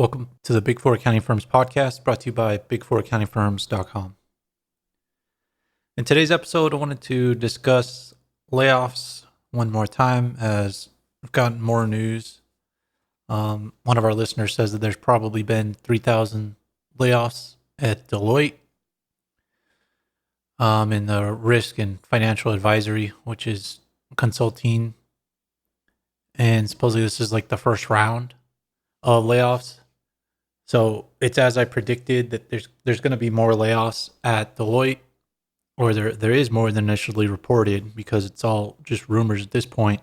Welcome to the Big Four Accounting Firms podcast, brought to you by big4accountingfirms.com. In today's episode, I wanted to discuss layoffs one more time as I've gotten more news. One of our listeners says that there's probably been 3,000 layoffs at Deloitte in the risk and financial advisory, which is consulting. And supposedly this is like the first round of layoffs. So it's as I predicted that there's going to be more layoffs at Deloitte, or there is more than initially reported because it's all just rumors at this point.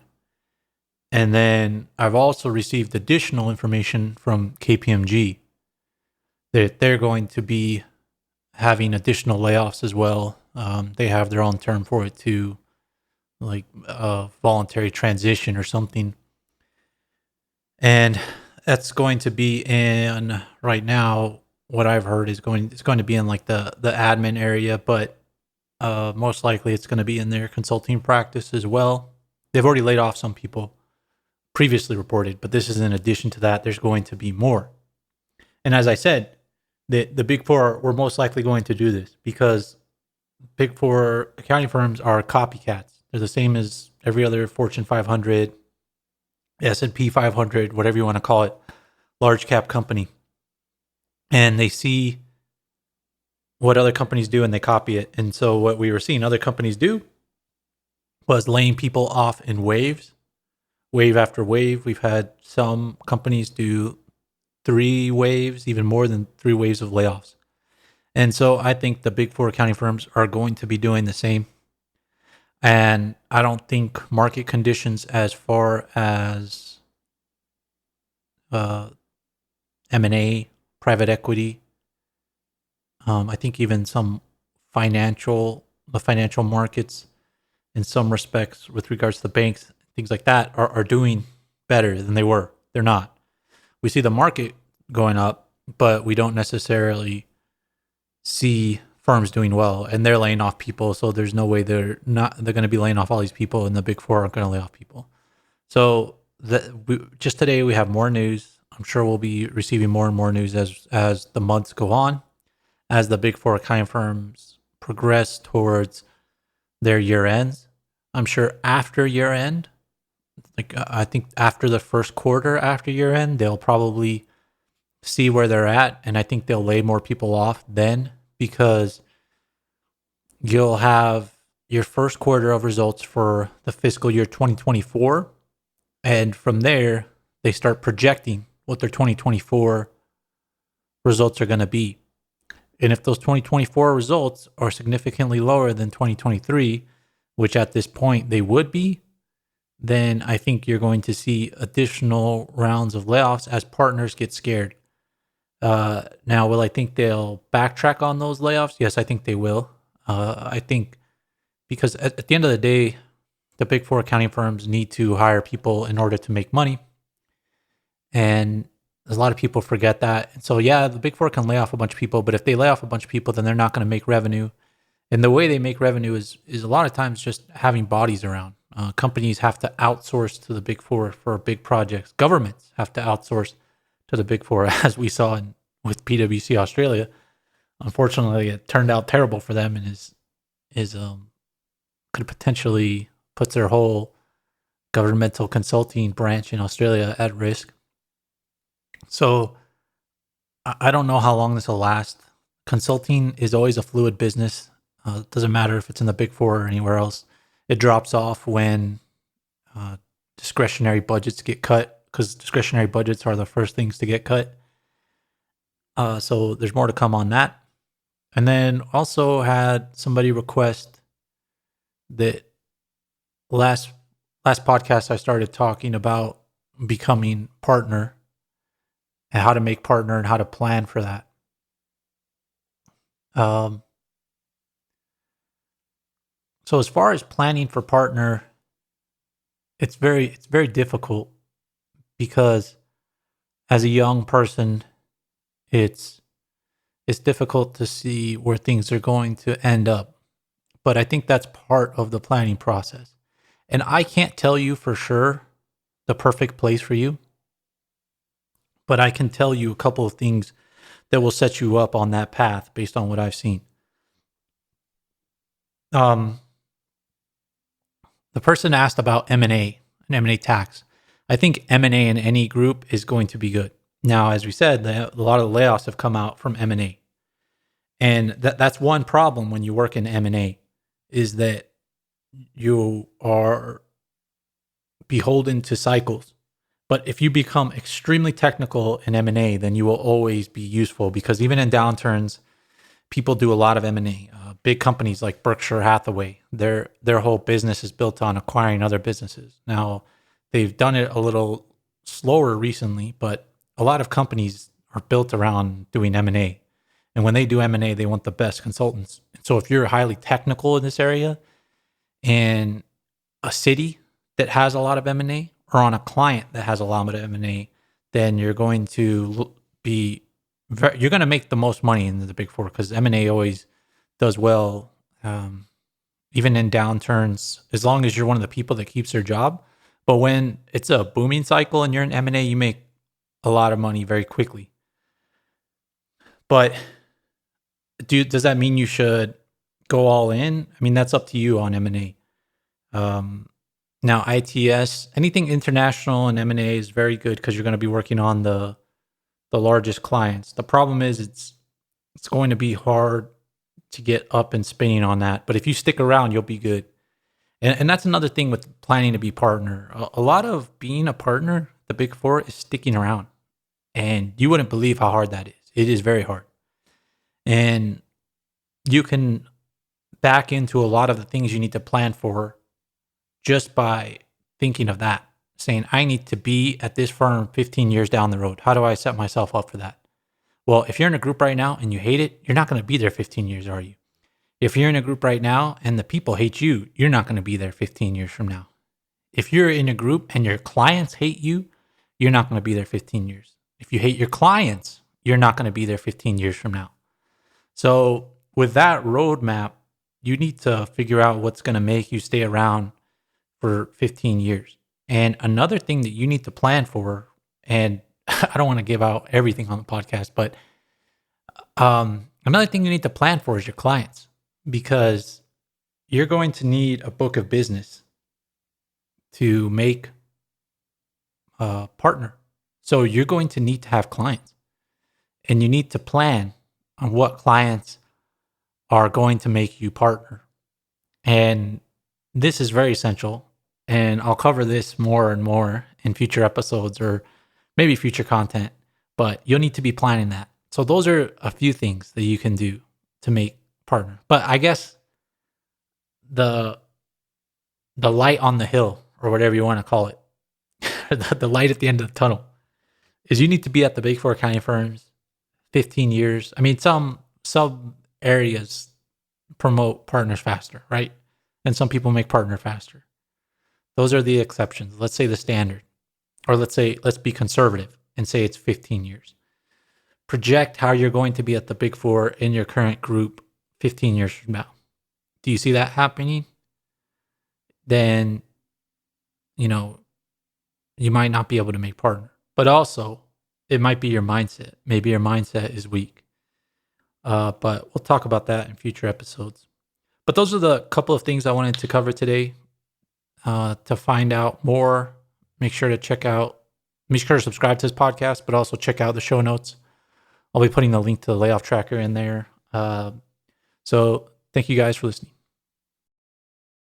And then I've also received additional information from KPMG that they're going to be having additional layoffs as well. They have their own term for it too, like voluntary transition or something. And that's going to be in right now. What I've heard is it's going to be in like the admin area, but most likely it's going to be in their consulting practice as well. They've already laid off some people previously reported, but this is in addition to that. There's going to be more. And as I said, the Big Four were most likely going to do this because Big Four accounting firms are copycats. They're the same as every other Fortune 500, S&P 500, whatever you want to call it, large cap company. And they see what other companies do and they copy it. And so what we were seeing other companies do was laying people off in waves, wave after wave. We've had some companies do 3 waves, even more than 3 waves of layoffs. And so I think the Big Four accounting firms are going to be doing the same. And I don't think market conditions as far as M&A, private equity, I think even the financial markets in some respects with regards to the banks, things like that are doing better than they were. They're not. We see the market going up, but we don't necessarily see firms doing well, and they're laying off people. So there's no way they're going to be laying off all these people, and the Big Four aren't going to lay off people. So just today we have more news. I'm sure we'll be receiving more and more news as the months go on, as the Big Four accounting firms progress towards their year ends. I'm sure after year end, I think after the first quarter after year end, they'll probably see where they're at, and I think they'll lay more people off then, because you'll have your first quarter of results for the fiscal year 2024. And from there, they start projecting what their 2024 results are going to be. And if those 2024 results are significantly lower than 2023, which at this point they would be, then I think you're going to see additional rounds of layoffs as partners get scared. Now, will I think they'll backtrack on those layoffs? Yes, I think they will. I think because at the end of the day, the Big Four accounting firms need to hire people in order to make money. And a lot of people forget that. And so, yeah, the Big Four can lay off a bunch of people, but if they lay off a bunch of people, then they're not going to make revenue. And the way they make revenue is a lot of times just having bodies around. Companies have to outsource to the Big Four for big projects. Governments have to outsource to the Big Four, as we saw with PwC Australia. Unfortunately, it turned out terrible for them, and could potentially put their whole governmental consulting branch in Australia at risk. So I don't know how long this will last. Consulting is always a fluid business. It doesn't matter if it's in the Big Four or anywhere else. It drops off when discretionary budgets get cut, because discretionary budgets are the first things to get cut. So there's more to come on that. And then also had somebody request that last podcast I started talking about becoming partner and how to make partner and how to plan for that. So as far as planning for partner, it's very difficult, because as a young person, it's difficult to see where things are going to end up. But I think that's part of the planning process. And I can't tell you for sure the perfect place for you, but I can tell you a couple of things that will set you up on that path based on what I've seen. The person asked about M&A and M&A tax. I think M&A in any group is going to be good. Now, as we said, a lot of the layoffs have come out from M&A. And that's one problem when you work in M&A, is that you are beholden to cycles. But if you become extremely technical in M&A, then you will always be useful, because even in downturns, people do a lot of M&A. Big companies like Berkshire Hathaway, their whole business is built on acquiring other businesses. Now, they've done it a little slower recently, but a lot of companies are built around doing M&A. And when they do M&A, they want the best consultants. So if you're highly technical in this area, and a city that has a lot of M&A, or on a client that has a lot of M&A, then you're going to you're going to make the most money in the Big Four, because M&A always does well, even in downturns, as long as you're one of the people that keeps their job. But when it's a booming cycle and you're in M&A, you make a lot of money very quickly. But does that mean you should go all in? I mean, that's up to you on M&A. Now, ITS, anything international and M&A is very good, because you're going to be working on the largest clients. The problem is it's going to be hard to get up and spinning on that. But if you stick around, you'll be good. And that's another thing with planning to be partner. A lot of being a partner, the Big Four, is sticking around. And you wouldn't believe how hard that is. It is very hard. And you can back into a lot of the things you need to plan for just by thinking of that. Saying, I need to be at this firm 15 years down the road. How do I set myself up for that? Well, if you're in a group right now and you hate it, you're not going to be there 15 years, are you? If you're in a group right now and the people hate you, you're not going to be there 15 years from now. If you're in a group and your clients hate you, you're not going to be there 15 years. If you hate your clients, you're not going to be there 15 years from now. So with that roadmap, you need to figure out what's going to make you stay around for 15 years. And another thing that you need to plan for, and I don't want to give out everything on the podcast, but another thing you need to plan for is your clients, because you're going to need a book of business to make a partner. So you're going to need to have clients, and you need to plan on what clients are going to make you partner. And this is very essential. And I'll cover this more and more in future episodes, or maybe future content, but you'll need to be planning that. So those are a few things that you can do to make partner. But I guess the light on the hill, or whatever you want to call it, the light at the end of the tunnel, is you need to be at the Big Four accounting firms 15 years. I mean, some areas promote partners faster, right? And some people make partner faster. Those are the exceptions. Let's say the standard, or let's be conservative and say it's 15 years. Project how you're going to be at the Big Four in your current group 15 years from now. Do you see that happening? Then, you might not be able to make partner. But also, it might be your mindset. Maybe your mindset is weak. But we'll talk about that in future episodes. But those are the couple of things I wanted to cover today. To find out more, make sure to subscribe to this podcast, but also check out the show notes. I'll be putting the link to the layoff tracker in there. So thank you guys for listening.